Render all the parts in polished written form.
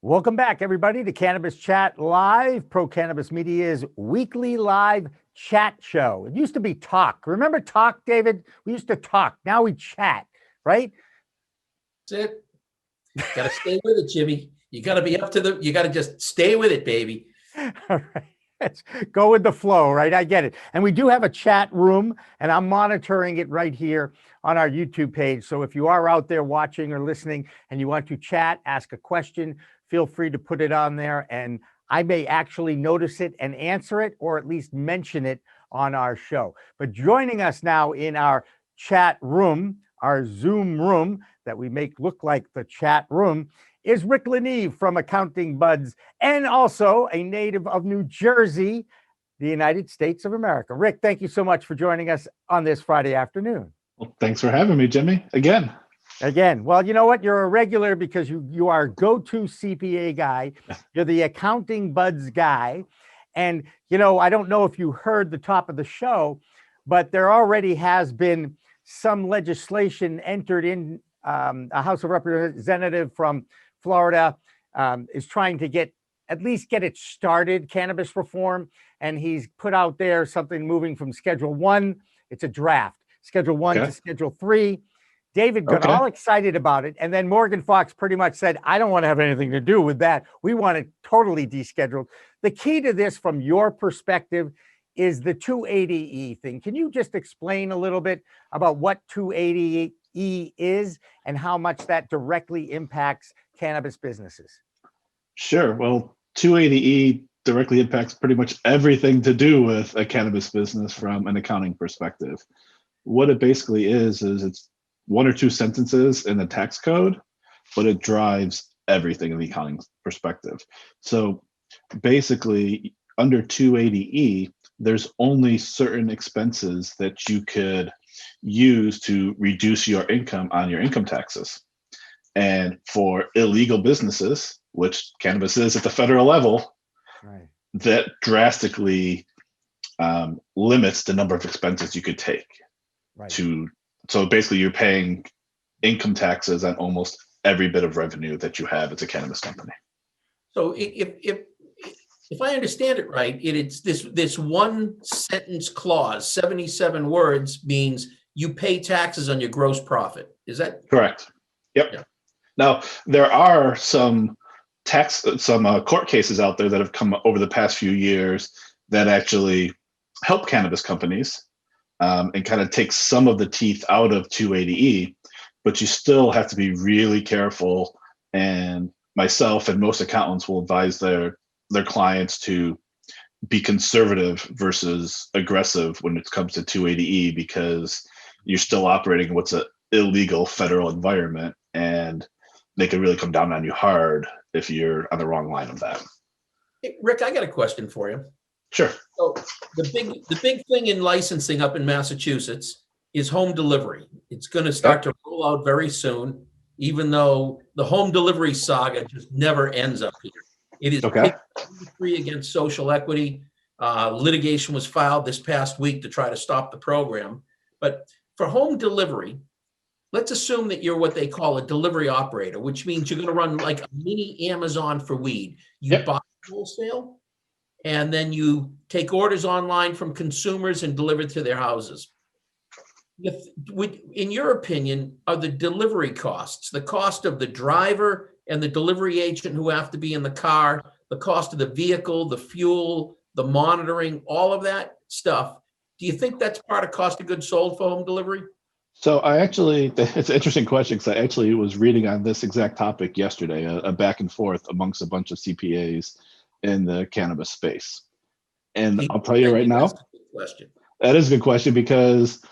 Welcome back, everybody, to Cannabis Chat Live, Pro Cannabis Media's weekly live chat show. It used to be talk. Remember talk, David? We used to talk. Now we chat, right? That's it. Got to stay with it, Jimmy. You got to be up to you got to just stay with it, baby. All right. Let's go with the flow, right? I get it. And we do have a chat room, and I'm monitoring it right here on our YouTube page. So if you are out there watching or listening and you want to chat, ask a question, feel free to put it on there, and I may actually notice it and answer it, or at least mention it on our show. But joining us now in our chat room, our Zoom room that we make look like the chat room, is Rick LaNeve from Accounting Buds, and also a native of New Jersey, the United States of America. Rick, thank you so much for joining us on this Friday afternoon. Well, thanks for having me, Jimmy, again. Well, you know what? You're a regular because you are go-to CPA guy. You're the Accounting Buds guy. And, you know, I don't know if you heard the top of the show, but there already has been some legislation entered in. A House of Representative from Florida is trying to at least get it started, cannabis reform. And he's put out there something moving from Schedule 1. It's a draft, Schedule 1 to Schedule 3. David got all excited about it. And then Morgan Fox pretty much said, I don't want to have anything to do with that. We want it totally descheduled. The key to this from your perspective is the 280E thing. Can you just explain a little bit about what 280E is and how much that directly impacts cannabis businesses? Sure. Well, 280E directly impacts pretty much everything to do with a cannabis business from an accounting perspective. What it basically is it's one or two sentences in the tax code, but it drives everything in the accounting perspective. So basically, under 280E, there's only certain expenses that you could use to reduce your income on your income taxes. And for illegal businesses, which cannabis is at the federal level, right, that drastically limits the number of expenses you could take. Right. So basically, you're paying income taxes on almost every bit of revenue that you have as a cannabis company. So if I understand it right, it's this one sentence clause, 77 words, means you pay taxes on your gross profit. Is that correct? Yep. Yeah. Now there are some court cases out there that have come over the past few years that actually help cannabis companies and kind of take some of the teeth out of 280E, but you still have to be really careful. And myself and most accountants will advise their clients to be conservative versus aggressive when it comes to 280E, because you're still operating in what's an illegal federal environment, and they can really come down on you hard if you're on the wrong line of that. Hey, Rick, I got a question for you. Sure. So the big thing in licensing up in Massachusetts is home delivery. It's going to start to roll out very soon, even though the home delivery saga just never ends up here. It is free against social equity. Litigation was filed this past week to try to stop the program. But for home delivery, let's assume that you're what they call a delivery operator, which means you're going to run like a mini Amazon for weed. You buy wholesale, and then you take orders online from consumers and deliver it to their houses. In your opinion, are the delivery costs, the cost of the driver and the delivery agent who have to be in the car, the cost of the vehicle, the fuel, the monitoring, all of that stuff, do you think that's part of cost of goods sold for home delivery? So it's an interesting question, because I actually was reading on this exact topic yesterday, a back and forth amongst a bunch of CPAs in the cannabis space. And I'll tell you right now, that is a good question, because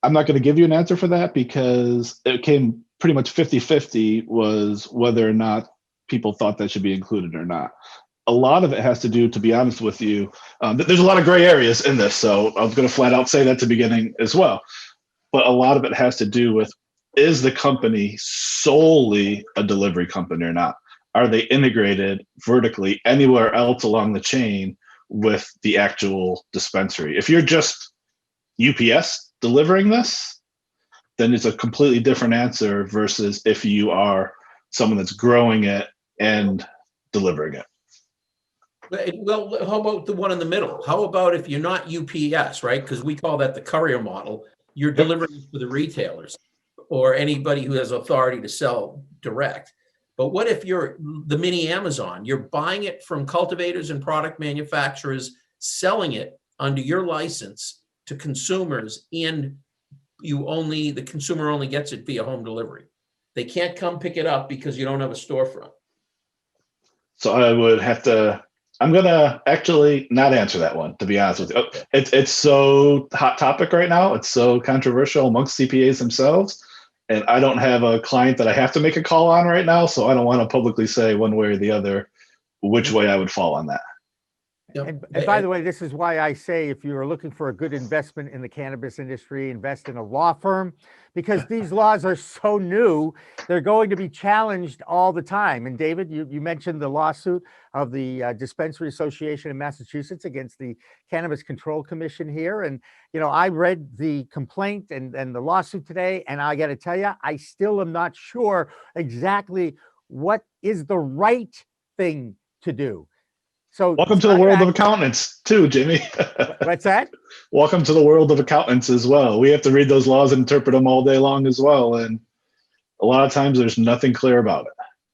I'm not going to give you an answer for that, because it came pretty much 50-50 was whether or not people thought that should be included or not. A lot of it has to do, to be honest with you, there's a lot of gray areas in this, so I was going to flat out say that to the beginning as well. But a lot of it has to do with, is the company solely a delivery company or not? Are they integrated vertically anywhere else along the chain with the actual dispensary? If you're just UPS delivering this, then it's a completely different answer versus if you are someone that's growing it and delivering it. Well, how about the one in the middle? How about if you're not UPS, right? Because we call that the courier model. You're delivering to the retailers or anybody who has authority to sell direct. But what if you're the mini Amazon? You're buying it from cultivators and product manufacturers, selling it under your license to consumers, and the consumer only gets it via home delivery. They can't come pick it up because you don't have a storefront. So I'm gonna actually not answer that one, to be honest with you. It's so hot topic right now. It's so controversial amongst CPAs themselves, and I don't have a client that I have to make a call on right now, so I don't want to publicly say one way or the other which way I would fall on that. And by the way, this is why I say if you're looking for a good investment in the cannabis industry, invest in a law firm, because these laws are so new, they're going to be challenged all the time. And David, you mentioned the lawsuit of the Dispensary Association in Massachusetts against the Cannabis Control Commission here. And, I read the complaint and the lawsuit today, and I got to tell you, I still am not sure exactly what is the right thing to do. So welcome to the world of accountants too, Jimmy. What's that? Welcome to the world of accountants as well. We have to read those laws and interpret them all day long as well. And a lot of times there's nothing clear about it.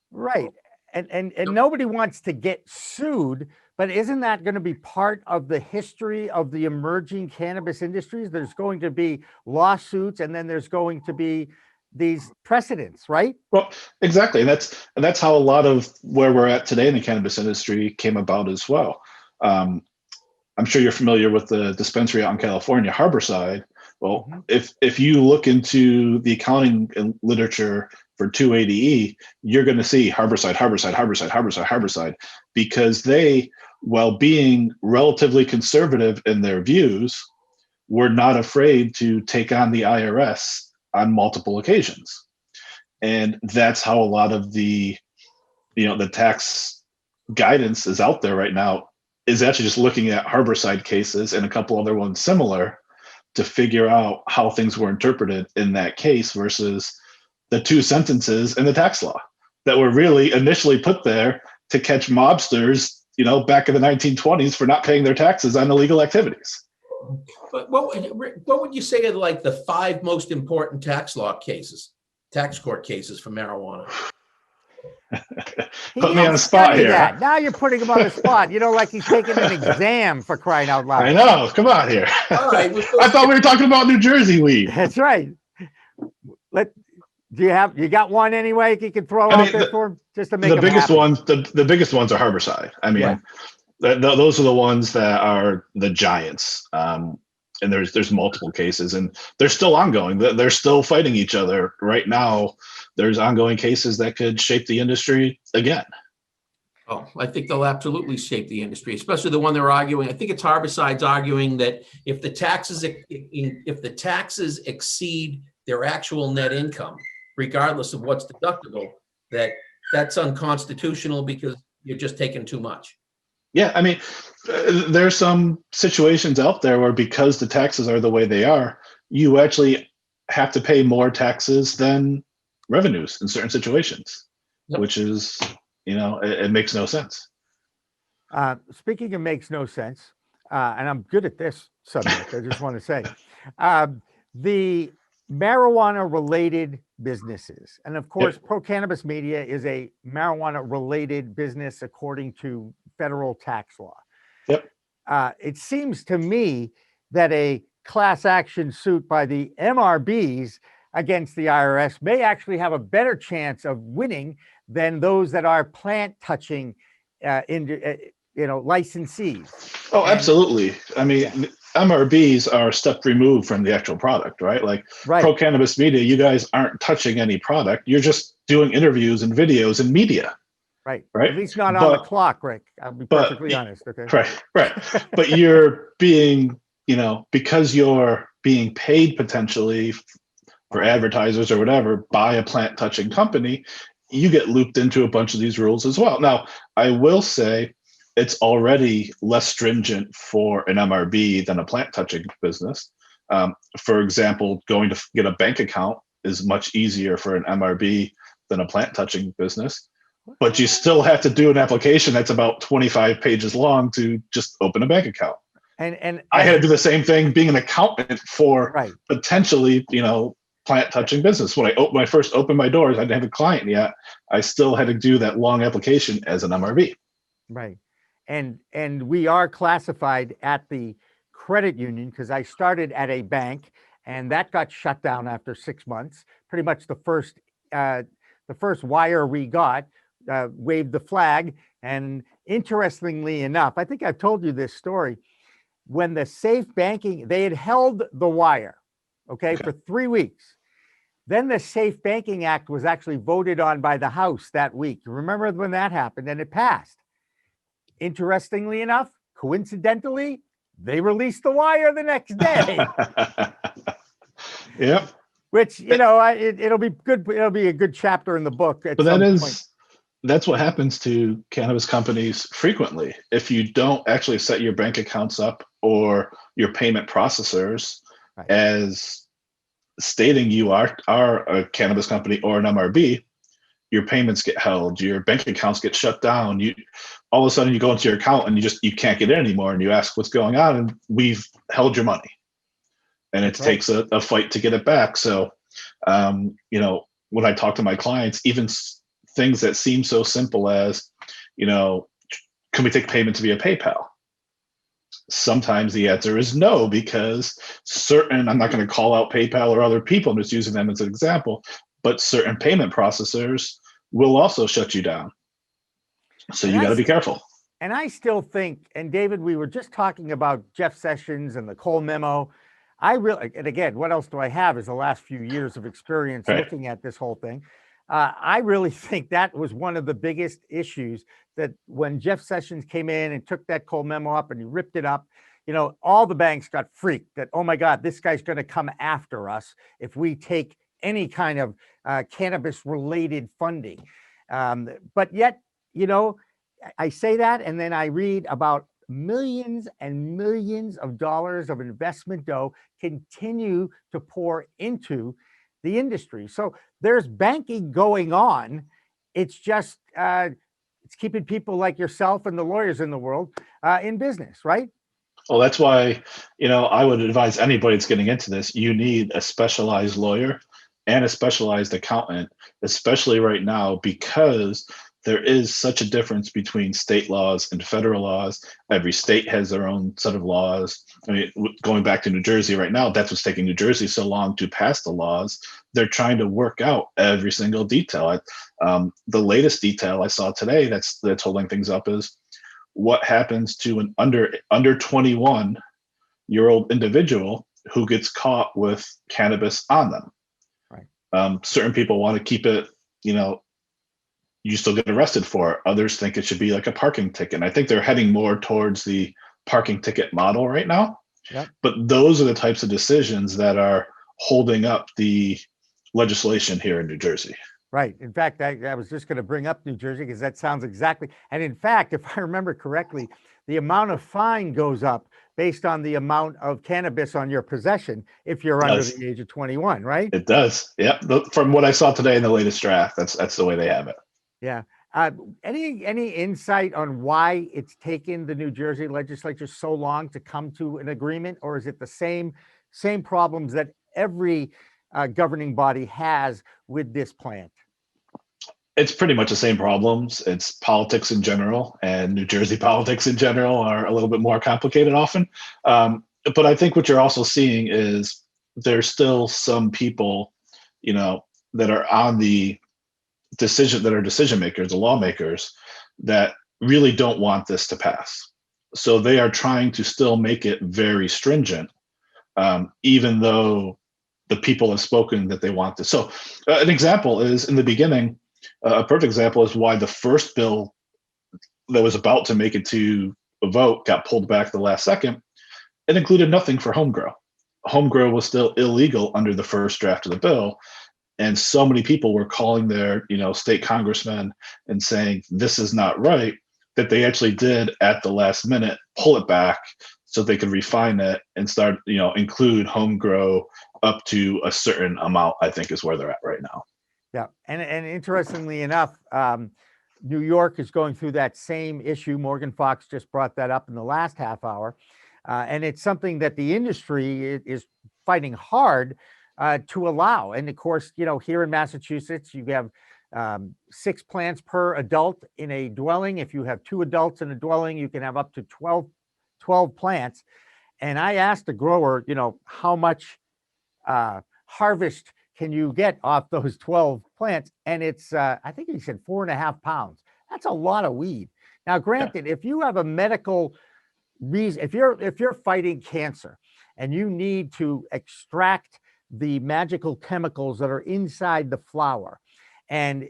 Right. And nobody wants to get sued, but isn't that going to be part of the history of the emerging cannabis industries? There's going to be lawsuits, and then there's going to be these precedents, right? Well, exactly. And that's how a lot of where we're at today in the cannabis industry came about as well. I'm sure you're familiar with the dispensary out in California, Harborside. Well, if you look into the accounting literature for 280E, you're going to see Harborside, because they, while being relatively conservative in their views, were not afraid to take on the IRS on multiple occasions. And that's how a lot of the tax guidance is out there right now, is actually just looking at Harborside cases and a couple other ones similar to figure out how things were interpreted in that case versus the two sentences in the tax law that were really initially put there to catch mobsters, back in the 1920s for not paying their taxes on illegal activities. But what would you say are like the 5 most important tax court cases for marijuana? Put me on the spot here. That. Now you're putting him on the spot. Like he's taking an exam, for crying out loud. I know. Come on here. All right. I thought we were talking about New Jersey weed. That's right. You got one anyway you can throw out there for him just to make the biggest ones. The biggest ones are Harborside. I mean, those are the ones that are the giants. And there's multiple cases, and they're still ongoing. They're still fighting each other right now. There's ongoing cases that could shape the industry again. Oh, I think they'll absolutely shape the industry, especially the one they're arguing. I think it's Harborside's arguing that if the taxes exceed their actual net income, regardless of what's deductible, that's unconstitutional because you're just taking too much. Yeah, I mean, there's some situations out there where because the taxes are the way they are, you actually have to pay more taxes than revenues in certain situations, which is, it makes no sense. Speaking of makes no sense, and I'm good at this subject, I just want to say, the marijuana-related businesses, and of course, Pro Cannabis Media is a marijuana-related business according to federal tax law. It seems to me that a class action suit by the MRBs against the IRS may actually have a better chance of winning than those that are plant touching licensees. Oh, absolutely. I mean, MRBs are a step removed from the actual product, right? Like Pro Cannabis Media, you guys aren't touching any product. You're just doing interviews and videos and media. Right. At least not on the clock, Rick. I'll be perfectly honest. Okay. Right. But you're being, because you're being paid potentially for advertisers or whatever by a plant touching company, you get looped into a bunch of these rules as well. Now, I will say it's already less stringent for an MRB than a plant touching business. For example, going to get a bank account is much easier for an MRB than a plant touching business. but you still have to do an application that's about 25 pages long to just open a bank account. And I had to do the same thing being an accountant for right. potentially, plant touching business. When I first opened my doors, I didn't have a client yet. I still had to do that long application as an MRB. Right. And we are classified at the credit union because I started at a bank and that got shut down after 6 months. Pretty much the first wire we got waved the flag. And interestingly enough, I think I've told you this story. When the safe banking, they had held the wire, okay, for 3 weeks. Then the Safe Banking Act was actually voted on by the House that week. Remember when that happened? And it passed. Interestingly enough, coincidentally, they released the wire the next day. Yep. Which, it'll be good. It'll be a good chapter in the book. At But some point. That's what happens to cannabis companies frequently. If you don't actually set your bank accounts up or your payment processors Right. as stating you are a cannabis company or an MRB, your payments get held, your bank accounts get shut down. You all of a sudden you go into your account and you can't get in anymore, and you ask what's going on, and we've held your money, and it takes a fight to get it back. So, when I talk to my clients, even things that seem so simple as, can we take payments via PayPal? Sometimes the answer is no, because I'm not going to call out PayPal or other people, I'm just using them as an example, but certain payment processors will also shut you down. So you got to be careful. And I still think, and David, we were just talking about Jeff Sessions and the Cole memo. And again, what else do I have is the last few years of experience looking at this whole thing. I really think that was one of the biggest issues, that when Jeff Sessions came in and took that Cole memo up and he ripped it up, all the banks got freaked that, oh my God, this guy's going to come after us if we take any kind of cannabis related funding. But yet, I say that, and then I read about millions and millions of dollars of investment dough continue to pour into the industry. So there's banking going on. It's just it's keeping people like yourself and the lawyers in the world in business, right? Well, that's why, I would advise anybody that's getting into this, you need a specialized lawyer and a specialized accountant, especially right now, because there is such a difference between state laws and federal laws. Every state has their own set of laws. I mean, going back to New Jersey right now, that's what's taking New Jersey so long to pass the laws. They're trying to work out every single detail. The latest detail I saw today that's holding things up is what happens to an under 21-year-old individual who gets caught with cannabis on them. Right. Certain people want to keep it, you still get arrested for it. Others think it should be like a parking ticket. And I think they're heading more towards the parking ticket model right now. Yep. But those are the types of decisions that are holding up the legislation here in New Jersey. Right. In fact, I was just going to bring up New Jersey because that sounds exactly. And in fact, if I remember correctly, the amount of fine goes up based on the amount of cannabis on your possession if you're under the age of 21, right? It does. Yeah. From what I saw today in the latest draft, that's the way they have it. Yeah. Any insight on why it's taken the New Jersey legislature so long to come to an agreement, or is it the same problems that every governing body has with this plant? It's pretty much the same problems. It's politics in general, and New Jersey politics in general are a little bit more complicated often. But I think what you're also seeing is there's still some people, that are on the decision makers, the lawmakers, that really don't want this to pass. So they are trying to still make it very stringent, even though the people have spoken that they want this. So an example is in the beginning, a perfect example is why the first bill that was about to make it to a vote got pulled back the last second. It included nothing for home grow. Home grow was still illegal under the first draft of the bill. And so many people were calling their, state congressmen and saying, this is not right, that they actually did at the last minute pull it back so they could refine it and start, include home grow up to a certain amount, I think is where they're at right now. Yeah. And interestingly enough, New York is going through that same issue. Morgan Fox just brought that up in the last half hour. And it's something that the industry is fighting hard to allow. And of course, here in Massachusetts, you have 6 plants per adult in a dwelling. If you have 2 adults in a dwelling, you can have up to 12 plants. And I asked the grower, how much harvest can you get off those 12 plants? And it's, I think he said 4.5 pounds. That's a lot of weed. Now, granted, if you have a medical reason, if you're fighting cancer and you need to extract the magical chemicals that are inside the flower, and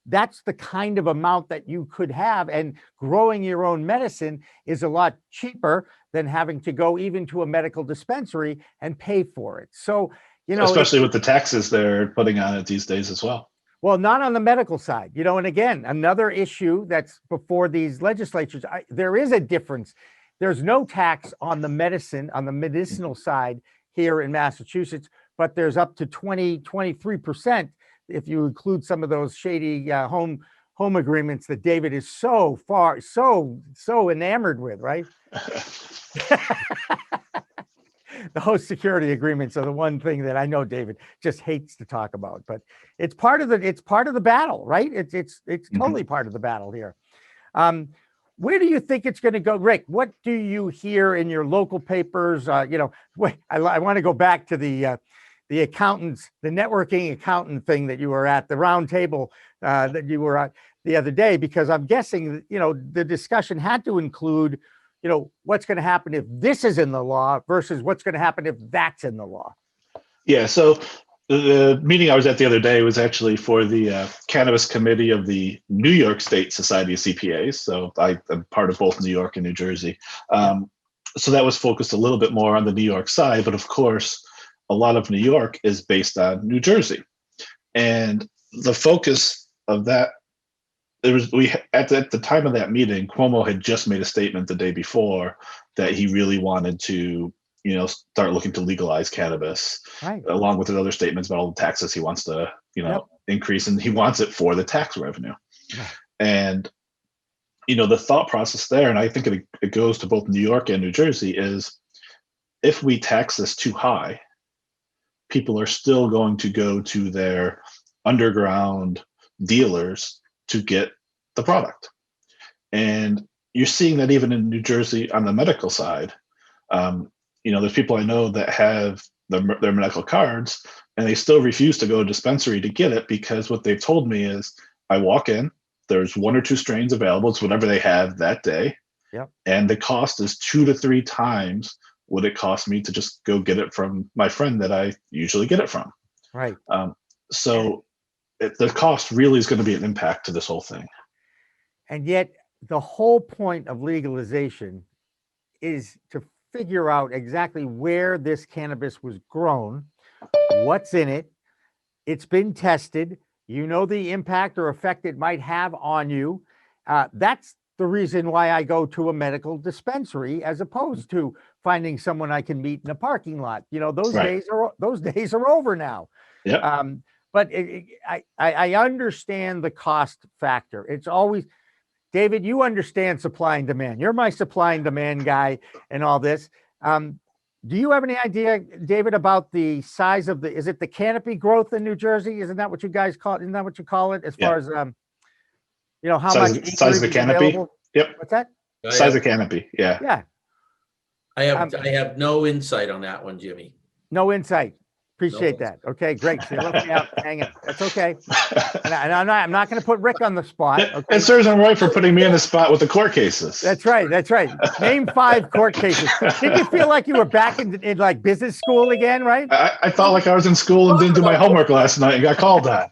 that's the kind of amount that you could have, and growing your own medicine is a lot cheaper than having to go even to a medical dispensary and pay for it. So, especially with the taxes they're putting on it these days as well. Well, not on the medical side, and again, another issue that's before these legislatures, there is a difference. There's no tax on the medicinal side here in Massachusetts, but there's up to 23% if you include some of those shady home agreements that David is so enamored with, right? The host security agreements are the one thing that I know David just hates to talk about, but it's part of the battle, right? It's totally part of the battle here. Where do you think it's going to go, Rick? What do you hear in your local papers? I want to go back to the accountants, the networking accountant thing that you were at, the round table that you were at the other day, because I'm guessing, the discussion had to include, what's going to happen if this is in the law versus what's going to happen if that's in the law. Yeah. So the meeting I was at the other day was actually for the Cannabis Committee of the New York State Society of CPAs. So I'm part of both New York and New Jersey. So that was focused a little bit more on the New York side, but of course, a lot of New York is based on New Jersey. And the focus of that, at the time of that meeting, Cuomo had just made a statement the day before that he really wanted to, start looking to legalize cannabis, right, along with his other statements about all the taxes he wants to, increase, and he wants it for the tax revenue. Right. And, the thought process there, and I think it goes to both New York and New Jersey, is if we tax this too high, people are still going to go to their underground dealers to get the product. And you're seeing that even in New Jersey on the medical side. There's people I know that have their medical cards and they still refuse to go to a dispensary to get it, because what they've told me is, I walk in, there's 1 or 2 strains available. It's whatever they have that day. Yep. And the cost is 2 to 3 times what it cost me to just go get it from my friend that I usually get it from. Right. So the cost really is going to be an impact to this whole thing. And yet the whole point of legalization is to figure out exactly where this cannabis was grown, what's in it. It's been tested. The impact or effect it might have on you. That's the reason why I go to a medical dispensary as opposed to finding someone I can meet in a parking lot. Those right. those days are over now. Yeah. But I understand the cost factor. It's always, David, you understand supply and demand. You're my supply and demand guy and all this. Do you have any idea, David, about the size of is it the canopy growth in New Jersey? Isn't that what you guys call it? Isn't that what you call it? As far as, how much size of the canopy? Available? Yep. What's that? Size of canopy. Yeah. Yeah. I have no insight on that one, Jimmy. No insight. Appreciate that. Okay, great. So you left me out hanging. That's okay. And I'm not going to put Rick on the spot. Okay? It serves him right for putting me in the spot with the court cases. That's right. Name 5 court cases. Did you feel like you were back in like business school again, right? I felt like I was in school and didn't do my homework last night and got called on.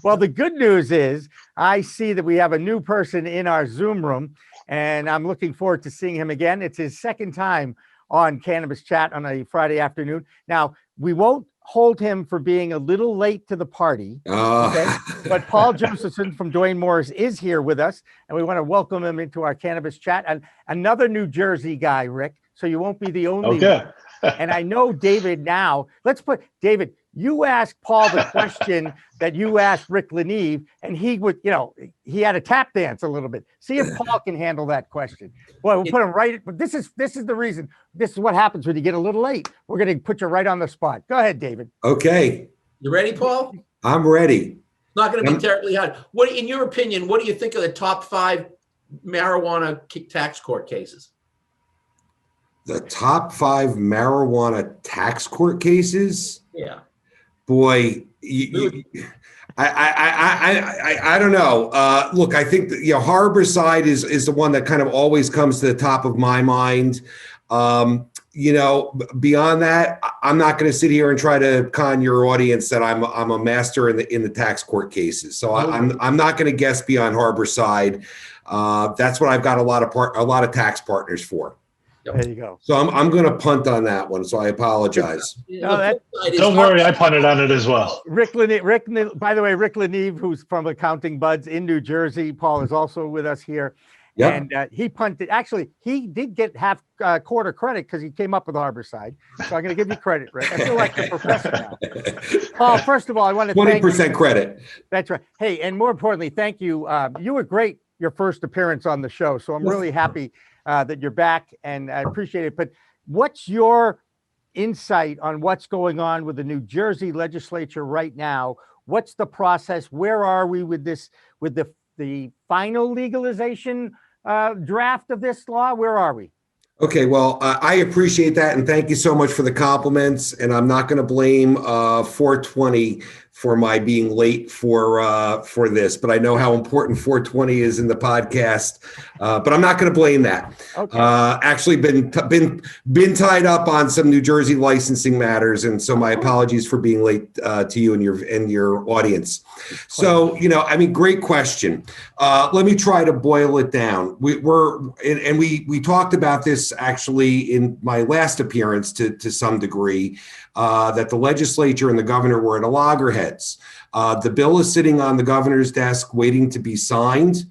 Well, the good news is I see that we have a new person in our Zoom room, and I'm looking forward to seeing him again. It's his second time on Cannabis Chat on a Friday afternoon. Now, we won't hold him for being a little late to the party. Okay? But Paul Josephson from Duane Morris is here with us, and we want to welcome him into our Cannabis Chat. And another New Jersey guy, Rick, so you won't be the only one. And I know David now. David, You asked Paul the question that you asked Rick LaNeve, and he would, he had a tap dance a little bit. See if Paul can handle that question. Boy, we'll put him right. But this is the reason. This is what happens when you get a little late. We're going to put you right on the spot. Go ahead, David. Okay. You ready, Paul? I'm ready. Not going to be terribly hard. What, in your opinion, what do you think of the top 5 marijuana tax court cases? The top 5 marijuana tax court cases? Yeah. Boy, I don't know. Look, I think that, Harborside is the one that kind of always comes to the top of my mind. Beyond that, I'm not going to sit here and try to con your audience that I'm a master in the tax court cases. So I'm not going to guess beyond Harborside. That's what I've got a lot of tax partners for. There you go. So I'm going to punt on that one. So I apologize. Don't worry, I punted on it as well. Rick LaNeve, by the way, Rick LaNeve, who's from Accounting Buds in New Jersey. Paul is also with us here. Yep. And he punted. Actually, he did get half quarter credit because he came up with Harborside. So I'm going to give you credit, Rick. I feel like the professor now. Paul, first of all, I want to 20% credit. That's right. Hey, and more importantly, thank you. You were great your first appearance on the show. So I'm really happy that you're back, and I appreciate it. But what's your insight on what's going on with the New Jersey legislature right now? What's the process? Where are we with this, with the final legalization draft of this law? Where are we? Okay, well, I appreciate that, and thank you so much for the compliments. And I'm not going to blame 420 for my being late for this, but I know how important 420 is in the podcast. But I'm not going to blame that. Okay. Actually, been tied up on some New Jersey licensing matters, and so my apologies for being late to you and your audience. So, great question. Let me try to boil it down. We talked about this actually in my last appearance to some degree, that the legislature and the governor were at a loggerheads. The bill is sitting on the governor's desk waiting to be signed.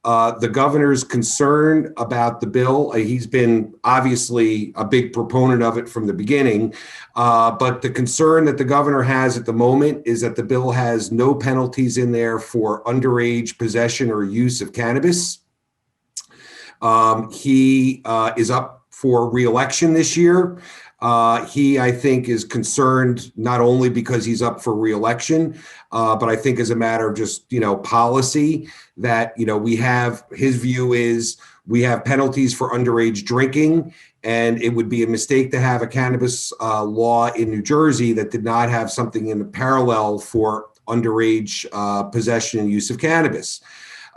The governor's concerned about the bill. He's been obviously a big proponent of it from the beginning. But the concern that the governor has at the moment is that the bill has no penalties in there for underage possession or use of cannabis. He is up for re-election this year. He, I think, is concerned not only because he's up for re-election, but I think as a matter of just, policy that, his view is we have penalties for underage drinking, and it would be a mistake to have a cannabis law in New Jersey that did not have something in the parallel for underage possession and use of cannabis.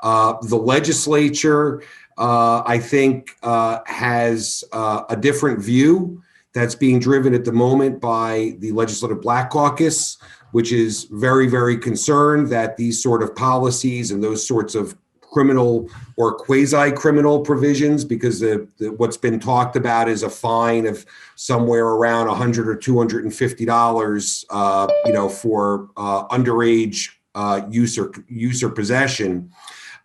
The legislature, I think, has a different view that's being driven at the moment by the Legislative Black Caucus, which is very, very concerned that these sort of policies and those sorts of criminal or quasi-criminal provisions, because what's been talked about is a fine of somewhere around $100 or $250, for underage use or possession.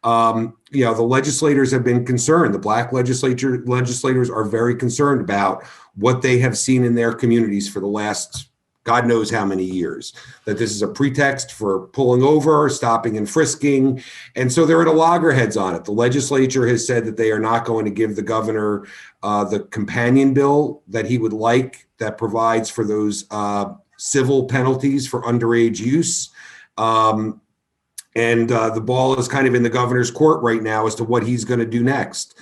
The legislators have been concerned. The Black legislators are very concerned about what they have seen in their communities for the last God knows how many years, that this is a pretext for pulling over, stopping and frisking. And so they're at a loggerheads on it. The legislature has said that they are not going to give the governor the companion bill that he would like that provides for those civil penalties for underage use. And the ball is kind of in the governor's court right now as to what he's going to do next.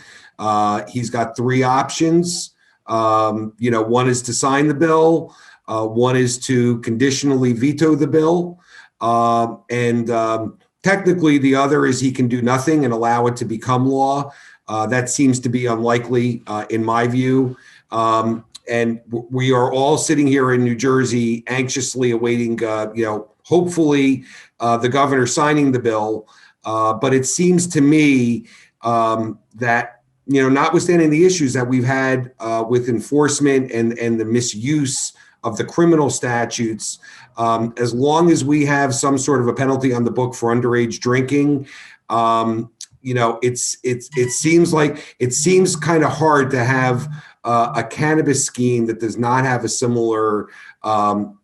He's got 3 options. One is to sign the bill. One is to conditionally veto the bill. And technically, the other is he can do nothing and allow it to become law. That seems to be unlikely in my view. And we are all sitting here in New Jersey anxiously awaiting, hopefully the governor signing the bill. But it seems to me that, notwithstanding the issues that we've had with enforcement and the misuse of the criminal statutes, as long as we have some sort of a penalty on the book for underage drinking, it seems kind of hard to have a cannabis scheme that does not have a similar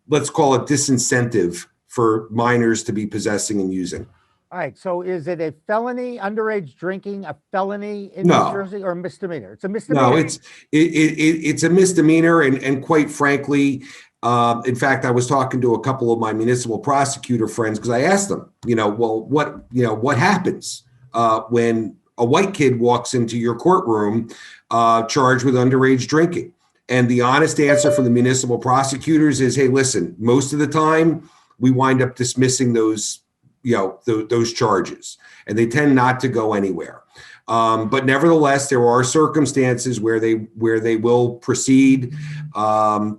let's call it disincentive for minors to be possessing and using. All right. So is it a felony, underage drinking, a felony in No. New Jersey, or a misdemeanor? It's a misdemeanor. No, it's a misdemeanor, and quite frankly, in fact, I was talking to a couple of my municipal prosecutor friends because I asked them, what happens when a white kid walks into your courtroom charged with underage drinking? And the honest answer from the municipal prosecutors is, hey, listen, most of the time we wind up dismissing those charges, and they tend not to go anywhere. But nevertheless, there are circumstances where they will proceed. Where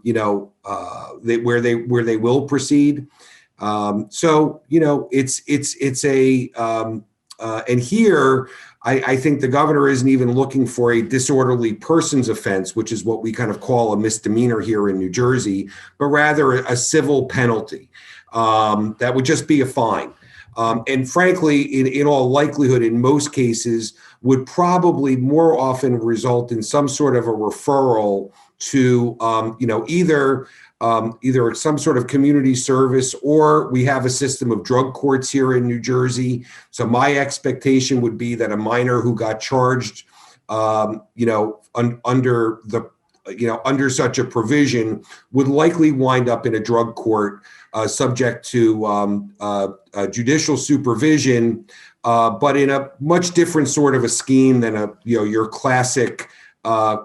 they will proceed. So it's a and here I think the governor isn't even looking for a disorderly persons offense, which is what we kind of call a misdemeanor here in New Jersey, but rather a civil penalty that would just be a fine. And frankly, in all likelihood, in most cases, would probably more often result in some sort of a referral to, either some sort of community service, or we have a system of drug courts here in New Jersey. So my expectation would be that a minor who got charged, under such a provision would likely wind up in a drug court, subject to judicial supervision, but in a much different sort of a scheme than your classic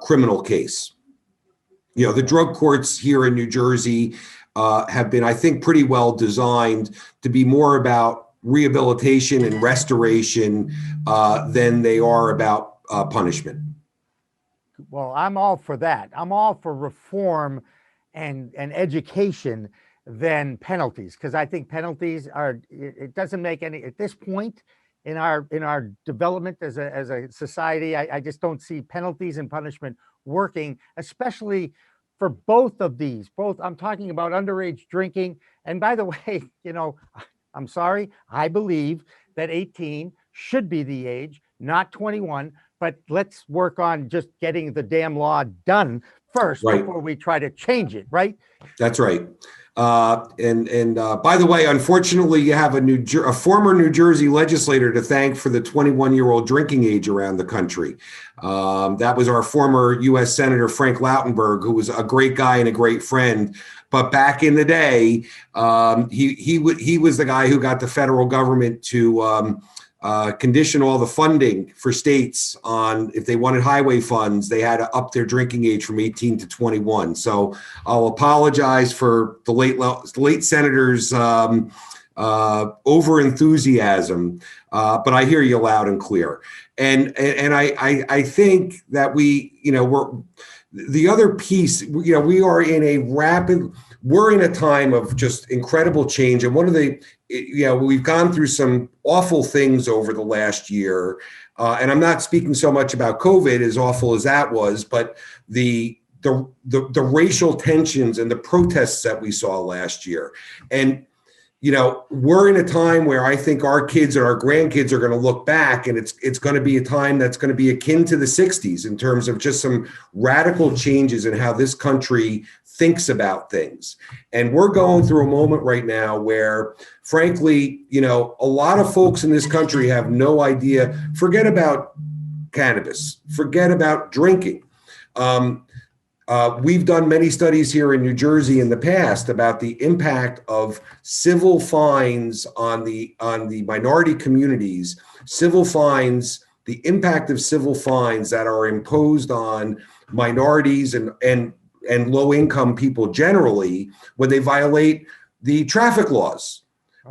criminal case. The drug courts here in New Jersey have been, I think, pretty well designed to be more about rehabilitation and restoration than they are about punishment. Well, I'm all for that. I'm all for reform and education than penalties, because I think penalties it doesn't make any, at this point in our development as a society, I just don't see penalties and punishment working, especially for both of these. I'm talking about underage drinking. And by the way, I'm sorry, I believe that 18 should be the age, not 21, but let's work on just getting the damn law done first, right, before we try to change it, right? That's right. And by the way, unfortunately, you have a former New Jersey legislator to thank for the 21-year-old drinking age around the country. That was our former U.S. Senator Frank Lautenberg, who was a great guy and a great friend. But back in the day, he was the guy who got the federal government to condition all the funding for states on, if they wanted highway funds, they had to up their drinking age from 18 to 21. So I'll apologize for the late senator's over enthusiasm, but I hear you loud and clear. And I think that we're the other piece. We're in a time of just incredible change, and one of the we've gone through some awful things over the last year, and I'm not speaking so much about COVID, as awful as that was, but the racial tensions and the protests that we saw last year. And we're in a time where I think our kids and our grandkids are going to look back, and it's going to be a time that's going to be akin to the 60s in terms of just some radical changes in how this country thinks about things. And we're going through a moment right now where, frankly, a lot of folks in this country have no idea. Forget about cannabis. Forget about drinking. We've done many studies here in New Jersey in the past about the impact of civil fines on the minority communities, civil fines, the impact of civil fines that are imposed on minorities and low-income people generally when they violate the traffic laws,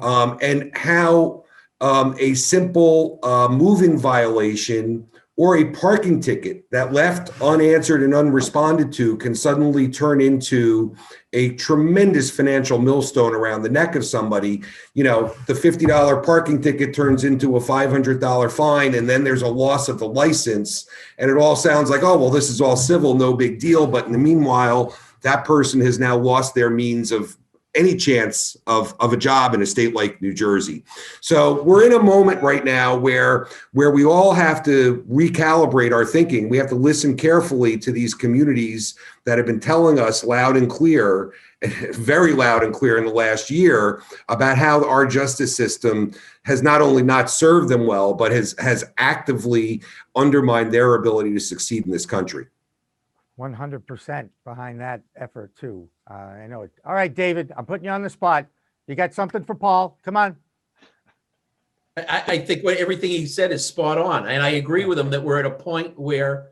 and how a simple moving violation or a parking ticket that left unanswered and unresponded to can suddenly turn into a tremendous financial millstone around the neck of somebody. The $50 parking ticket turns into a $500 fine, and then there's a loss of the license. And it all sounds like, oh, well, this is all civil, no big deal. But in the meanwhile, that person has now lost their means of any chance of a job in a state like New Jersey. So we're in a moment right now where we all have to recalibrate our thinking. We have to listen carefully to these communities that have been telling us loud and clear, very loud and clear in the last year about how our justice system has not only not served them well, but has actively undermined their ability to succeed in this country. 100% behind that effort too. I know it. All right, David, I'm putting you on the spot. You got something for Paul? Come on. I think everything he said is spot on. And I agree with him that we're at a point where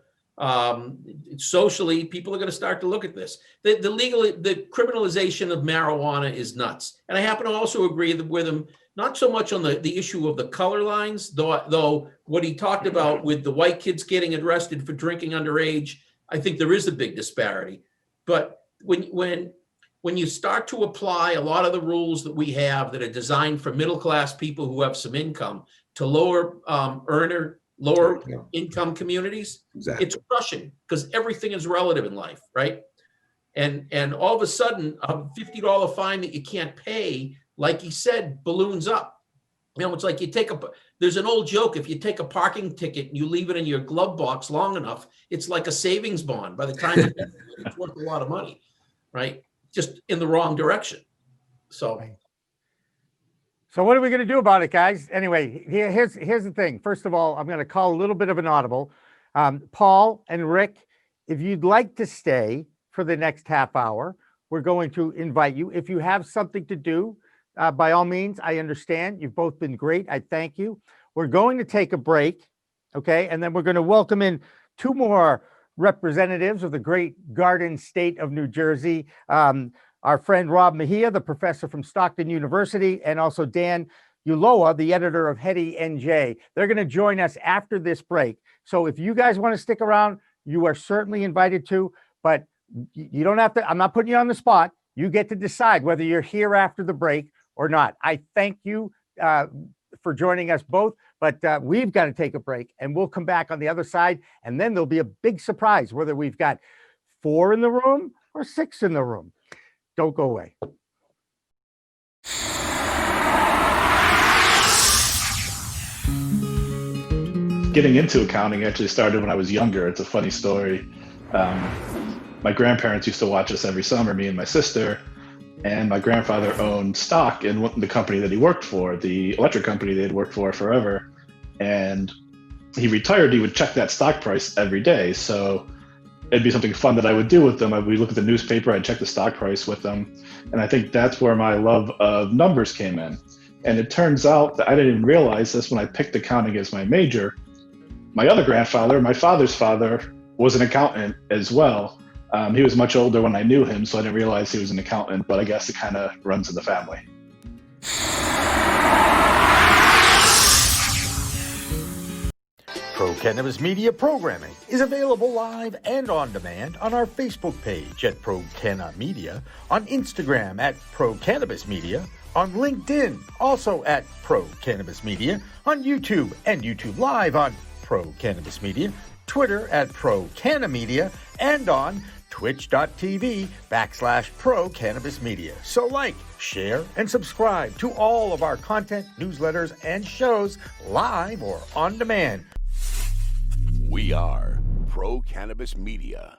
socially people are going to start to look at this. The criminalization of marijuana is nuts. And I happen to also agree with him, not so much on the issue of the color lines, though what he talked about with the white kids getting arrested for drinking underage, I think there is a big disparity. But when you start to apply a lot of the rules that we have that are designed for middle class people who have some income to lower income communities, Exactly. It's crushing because everything is relative in life, right? And all of a sudden, a $50 fine that you can't pay, like he said, balloons up. You know, it's like there's an old joke, if you take a parking ticket and you leave it in your glove box long enough, it's like a savings bond. By the time it's worth a lot of money, right? Just in the wrong direction. So what are we going to do about it, guys? Anyway, here's the thing. First of all, I'm going to call a little bit of an audible. Paul and Rick, if you'd like to stay for the next half hour, we're going to invite you. If you have something to do, by all means, I understand. You've both been great. I thank you. We're going to take a break, okay? And then we're going to welcome in two more representatives of the great Garden State of New Jersey. Our friend Rob Mejia, the professor from Stockton University, and also Dan Uloa, the editor of Hetty NJ. They're going to join us after this break. So if you guys want to stick around, you are certainly invited to, but you don't have to. I'm not putting you on the spot. You get to decide whether you're here after the break or not. I thank you for joining us both, but we've got to take a break and we'll come back on the other side. And then there'll be a big surprise, whether we've got 4 in the room or 6 in the room. Don't go away. Getting into accounting actually started when I was younger. It's a funny story. My grandparents used to watch us every summer, me and my sister, and my grandfather owned stock in the company that he worked for, the electric company they had worked for forever. And he retired, he would check that stock price every day. So it'd be something fun that I would do with them. We'd look at the newspaper, I'd check the stock price with them. And I think that's where my love of numbers came in. And it turns out that I didn't even realize this when I picked accounting as my major. My other grandfather, my father's father, was an accountant as well. He was much older when I knew him, so I didn't realize he was an accountant, but I guess it kind of runs in the family. Pro Cannabis Media programming is available live and on demand on our Facebook page at Pro Canna Media, on Instagram at Pro Cannabis Media, on LinkedIn also at Pro Cannabis Media, on YouTube and YouTube Live on Pro Cannabis Media, Twitter at Pro Canna Media, and on twitch.tv/Pro Cannabis Media. So like, share, and subscribe to all of our content, newsletters, and shows live or on demand. We are Pro Cannabis Media.